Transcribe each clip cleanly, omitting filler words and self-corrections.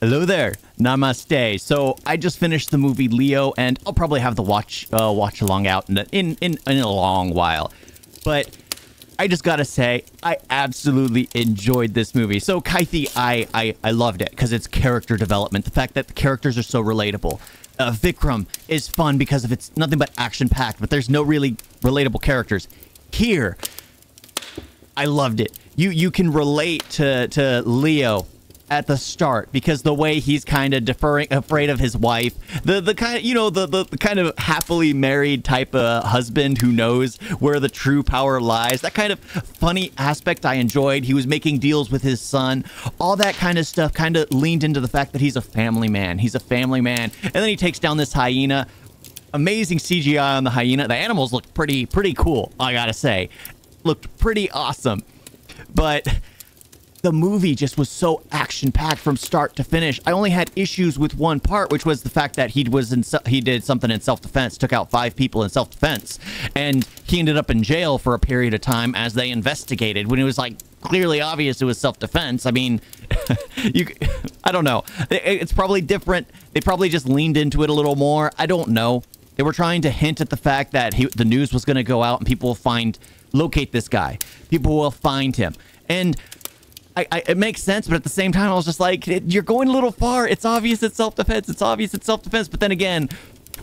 Hello there, namaste. So I just finished the movie Leo, and I'll probably have the watch along out in a long while. But I just gotta say, I absolutely enjoyed this movie. So Kythie, I loved it because it's character development. The fact that the characters are so relatable. Vikram is fun because of it's nothing but action-packed, but there's no really relatable characters. Here, I loved it. You can relate to Leo at the start because the way he's kind of afraid of his wife, the kind of, you know, the kind of happily married type of husband who knows where the true power lies. That kind of funny aspect I enjoyed. He was making deals with his son. All that kind of stuff kind of leaned into the fact that he's a family man. He's a family man. And then he takes down this hyena. Amazing CGI on the hyena. The animals looked pretty cool, I gotta say. Looked pretty awesome. But the movie just was so action-packed from start to finish. I only had issues with one part, which was the fact that he did something in self-defense, took out 5 people in self-defense, and he ended up in jail for a period of time as they investigated, when it was like clearly obvious it was self-defense. I mean, I don't know. It's probably different. They probably just leaned into it a little more. I don't know. They were trying to hint at the fact that the news was going to go out and people will locate this guy. People will find him. And it makes sense, but at the same time, I was just like, you're going a little far. It's obvious it's self-defense. It's obvious it's self-defense. But then again,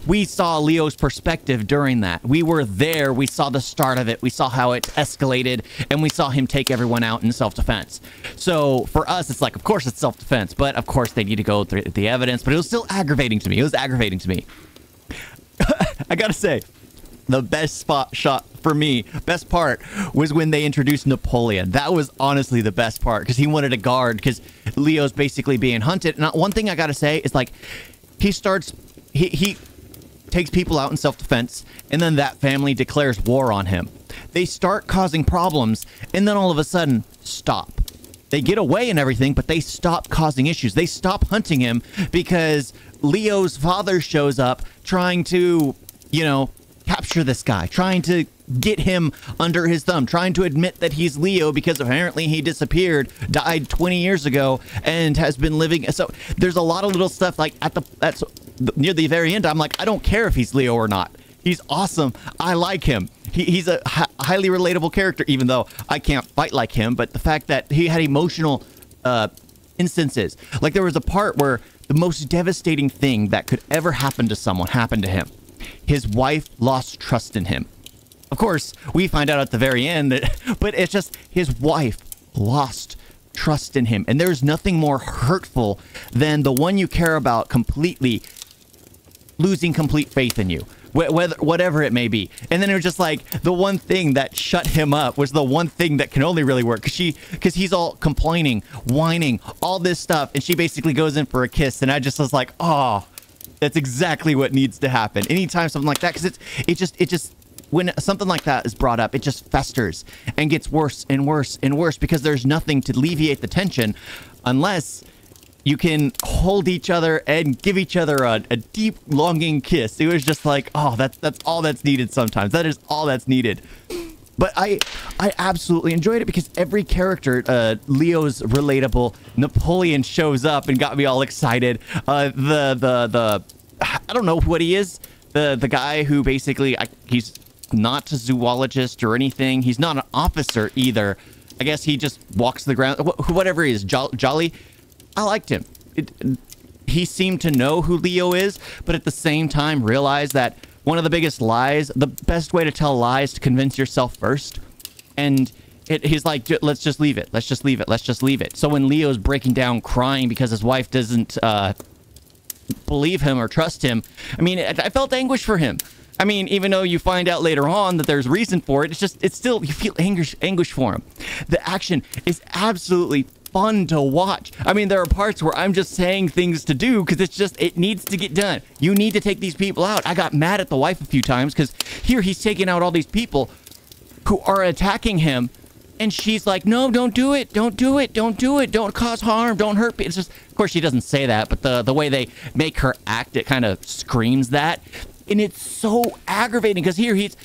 we saw Leo's perspective during that. We were there. We saw the start of it. We saw how it escalated, and we saw him take everyone out in self-defense. So for us, it's like, of course it's self-defense, but of course they need to go through the evidence. But it was still aggravating to me. It was aggravating to me. I gotta say, the best shot for me, best part, was when they introduced Napoleon. That was honestly the best part, because he wanted a guard, because Leo's basically being hunted. And one thing I gotta say is, like, he takes people out in self-defense, and then that family declares war on him. They start causing problems, and then all of a sudden, stop. They get away and everything, but they stop causing issues. They stop hunting him because Leo's father shows up trying to, you know, capture this guy, trying to get him under his thumb, trying to admit that he's Leo because apparently he disappeared, died 20 years ago, and has been living. So there's a lot of little stuff like that's near the very end. I'm like, I don't care if he's Leo or not. He's awesome. I like him. He's a highly relatable character, even though I can't fight like him. But the fact that he had emotional instances, like there was a part where the most devastating thing that could ever happen to someone happened to him. His wife lost trust in him. Of course, we find out at the very end that, but it's just his wife lost trust in him. And there's nothing more hurtful than the one you care about completely losing complete faith in you, whatever it may be. And then it was just like the one thing that shut him up was the one thing that can only really work, because he's all complaining, whining, all this stuff, and she basically goes in for a kiss, and I just was like, oh, that's exactly what needs to happen. Anytime something like that, because it just when something like that is brought up, it just festers and gets worse and worse and worse, because there's nothing to alleviate the tension unless you can hold each other and give each other a deep, longing kiss. It was just like, oh, that's all that's needed sometimes. That is all that's needed. But I absolutely enjoyed it because every character, Leo's relatable. Napoleon shows up and got me all excited. I don't know what he is. The guy who basically, he's not a zoologist or anything. He's not an officer either. I guess he just walks the ground. Whatever he is, Jolly. I liked him. He seemed to know who Leo is, but at the same time realized that one of the biggest lies, the best way to tell a lie is to convince yourself first. And he's like, let's just leave it. Let's just leave it. Let's just leave it. So when Leo's breaking down crying because his wife doesn't believe him or trust him, I mean, I felt anguish for him. I mean, even though you find out later on that there's reason for it, it's still, you feel anguish for him. The action is absolutely fun to watch. I mean, there are parts where I'm just saying things to do because it needs to get done. You need to take these people out. I got mad at the wife a few times because here he's taking out all these people who are attacking him, and she's like, no, don't do it. Don't do it. Don't do it. Don't cause harm. Don't hurt people. It's just, of course, she doesn't say that, but the way they make her act, it kind of screams that. And it's so aggravating because here he's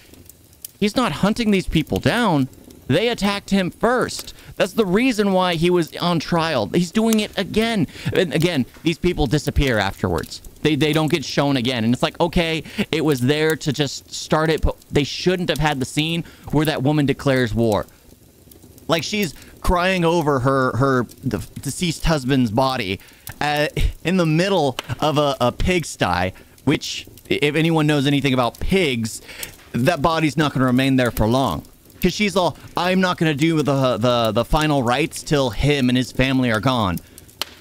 not hunting these people down. They attacked him first. That's the reason why he was on trial. He's doing it again. And again, these people disappear afterwards. They don't get shown again. And it's like, okay, it was there to just start it, but they shouldn't have had the scene where that woman declares war. Like, she's crying over her deceased husband's body in the middle of a pigsty, which, if anyone knows anything about pigs, that body's not going to remain there for long. Because she's all, I'm not going to do the final rites till him and his family are gone.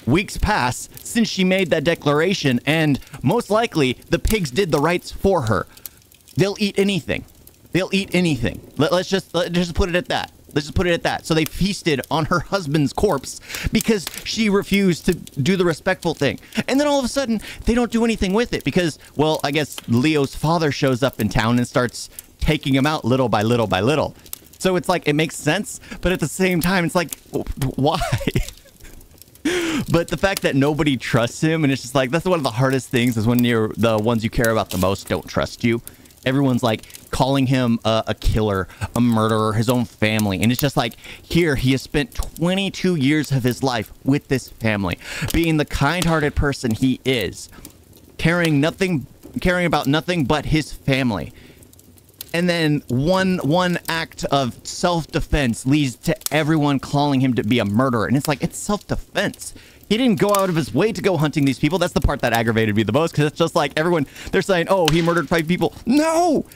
Weeks pass since she made that declaration, and most likely the pigs did the rites for her. They'll eat anything. They'll eat anything. Let's just put it at that. Let's just put it at that. So they feasted on her husband's corpse because she refused to do the respectful thing. And then all of a sudden, they don't do anything with it because, well, I guess Leo's father shows up in town and starts taking him out little by little by little. So it's like, it makes sense, but at the same time, it's like, why? But the fact that nobody trusts him, and it's just like, that's one of the hardest things, is when the ones you care about the most don't trust you. Everyone's like calling him a killer, a murderer, his own family. And it's just like, here, he has spent 22 years of his life with this family, being the kind-hearted person he is, caring about nothing but his family. And then one act of self-defense leads to everyone calling him to be a murderer. And it's like, it's self-defense. He didn't go out of his way to go hunting these people. That's the part that aggravated me the most, because it's just like everyone, they're saying, oh, he murdered 5 people. No,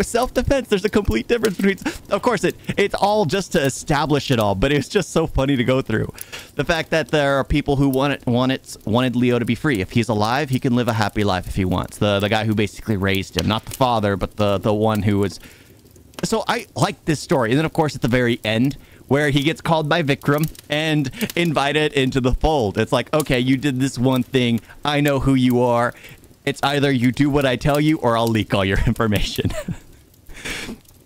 self-defense. There's a complete difference between, of course, it's all just to establish it all, but it's just so funny to go through. The fact that there are people who wanted Leo to be free. If he's alive, he can live a happy life if he wants. The guy who basically raised him, not the father, but the one who was. So I like this story. And then, of course, at the very end, where he gets called by Vikram and invited into the fold. It's like, okay, you did this one thing. I know who you are. It's either you do what I tell you or I'll leak all your information.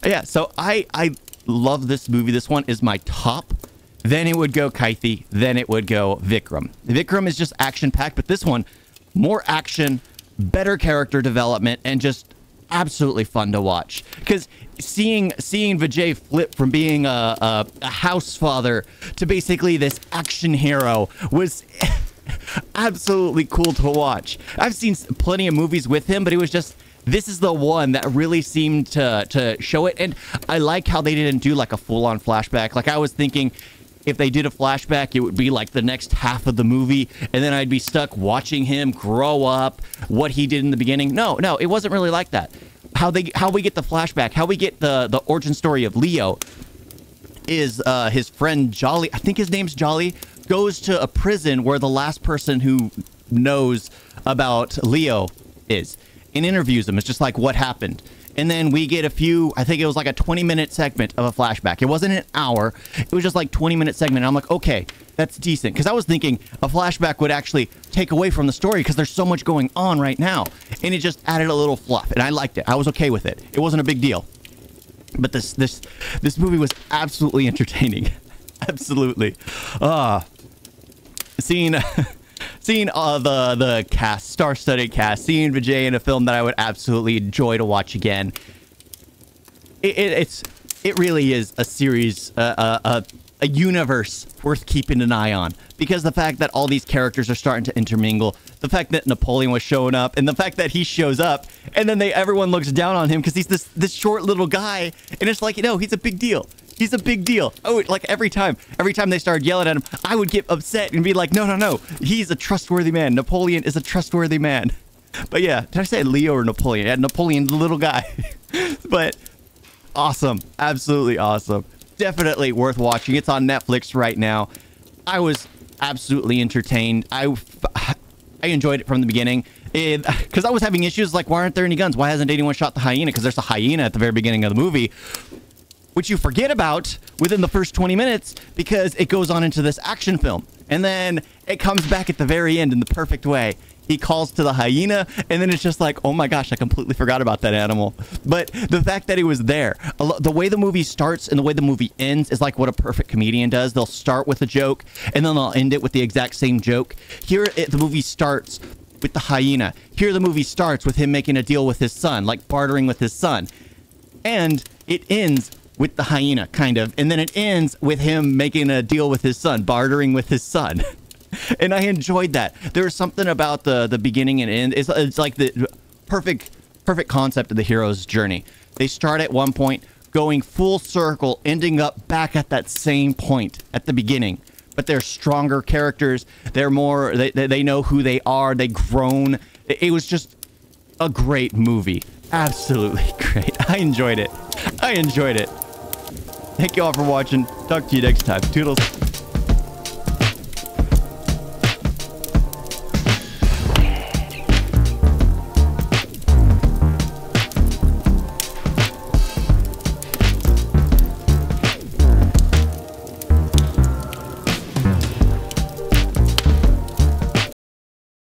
Yeah, so I love this movie. This one is my top. Then it would go Kaithi. Then it would go Vikram. Vikram is just action-packed, but this one, more action, better character development, and just absolutely fun to watch. Because seeing Vijay flip from being a house father to basically this action hero was absolutely cool to watch. I've seen plenty of movies with him, but it was just, this is the one that really seemed to show it. And I like how they didn't do like a full-on flashback. Like, I was thinking if they did a flashback, it would be like the next half of the movie, and then I'd be stuck watching him grow up, what he did in the beginning. No, it wasn't really like that. How we get the flashback, how we get the origin story of Leo is his friend Jolly, I think his name's Jolly, goes to a prison where the last person who knows about Leo is, and interviews him. It's just like, what happened? And then we get I think it was like a 20-minute segment of a flashback. It wasn't an hour. It was just like 20-minute segment. And I'm like, okay, that's decent. Because I was thinking a flashback would actually take away from the story because there's so much going on right now. And it just added a little fluff. And I liked it. I was okay with it. It wasn't a big deal. But this movie was absolutely entertaining. Absolutely. Seeing the cast, star-studded cast, seeing Vijay in a film that I would absolutely enjoy to watch again. It really is a series, a universe worth keeping an eye on, because the fact that all these characters are starting to intermingle, the fact that Napoleon was showing up, and the fact that he shows up, and then everyone looks down on him because he's this short little guy, and it's like, he's a big deal. He's a big deal. Oh, like every time they started yelling at him, I would get upset and be like, no. He's a trustworthy man. Napoleon is a trustworthy man. But yeah, did I say Leo or Napoleon? Yeah, Napoleon, the little guy. But awesome. Absolutely awesome. Definitely worth watching. It's on Netflix right now. I was absolutely entertained. I enjoyed it from the beginning. Because I was having issues like, why aren't there any guns? Why hasn't anyone shot the hyena? Because there's a hyena at the very beginning of the movie, which you forget about within the first 20 minutes because it goes on into this action film. And then it comes back at the very end in the perfect way. He calls to the hyena, and then it's just like, oh my gosh, I completely forgot about that animal. But the fact that it was there, the way the movie starts and the way the movie ends is like what a perfect comedian does. They'll start with a joke, and then they'll end it with the exact same joke. Here, the movie starts with the hyena. Here, the movie starts with him making a deal with his son, like bartering with his son. And it ends with the hyena, kind of. And then it ends with him making a deal with his son, bartering with his son. And I enjoyed that. There's something about the beginning and end. It's like the perfect concept of the hero's journey. They start at one point, going full circle, ending up back at that same point at the beginning. But they're stronger characters. They're more, they know who they are. They've grown. It was just a great movie. Absolutely great. I enjoyed it. Thank you all for watching. Talk to you next time. Toodles.